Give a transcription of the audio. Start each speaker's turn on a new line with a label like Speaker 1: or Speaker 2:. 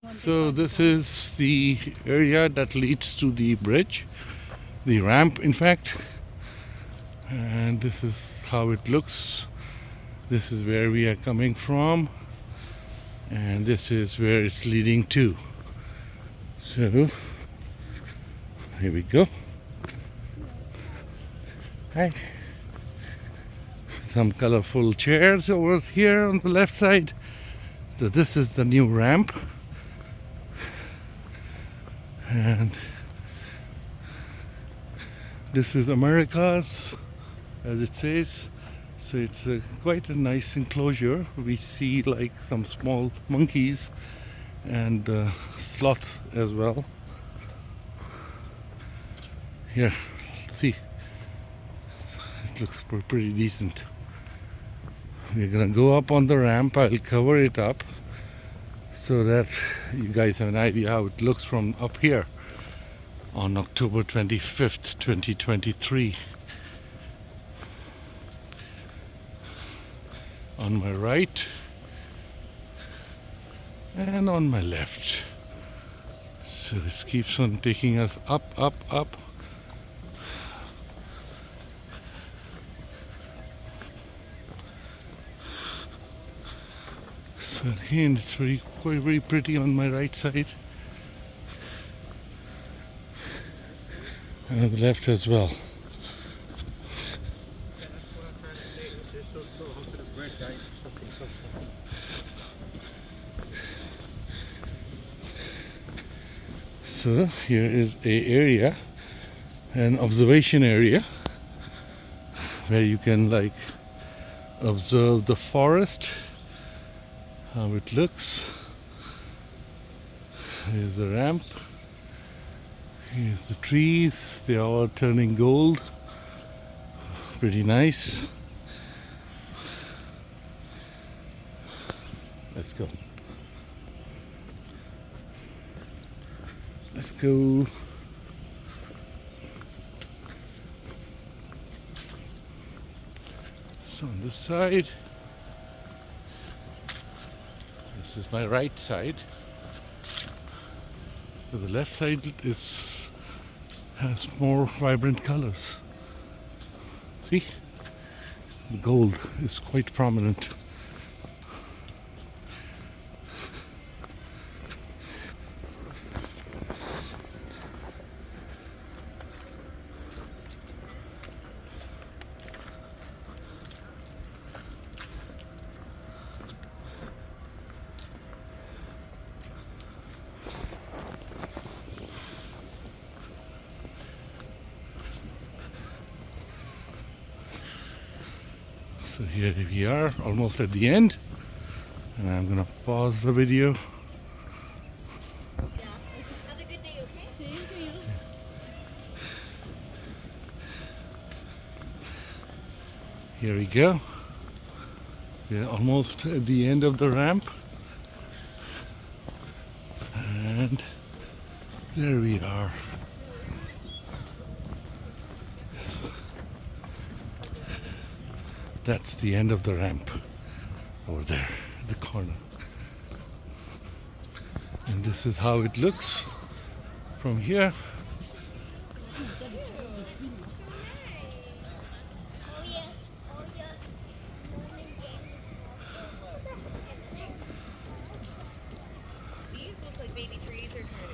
Speaker 1: So this is the area that leads to the bridge, the ramp in fact, and this is how it looks. This is where we are coming from, and this is where it's leading to. So here we go. Hi. Some colorful chairs over here on the left side. So this is the new ramp, and this is America's, as it says. So it's quite a nice enclosure. We see like some small monkeys and sloth as well. Here, see, it looks pretty decent. We're gonna go up on the ramp. I'll cover it up so that you guys have an idea how it looks from up here on October 25th, 2023. On my right and on my left. So it keeps on taking us up, up, up. So again, it's very pretty on my right side. And on the left as well. So here is a area, an observation area, where you can like observe the forest, how it looks. Here's the ramp. Here's the trees. They are all turning gold. Pretty nice. Let's go. Let's go. So on this side, this is my right side. So the left side has more vibrant colors. See? The gold is quite prominent. So here we are, almost at the end, and I'm gonna pause the video.
Speaker 2: Yeah. Have a good day, okay? Thank you.
Speaker 1: Here we go. We're almost at the end of the ramp, and there we are. That's the end of the ramp over there, the corner. And this is how it looks from here.
Speaker 2: These look like baby trees or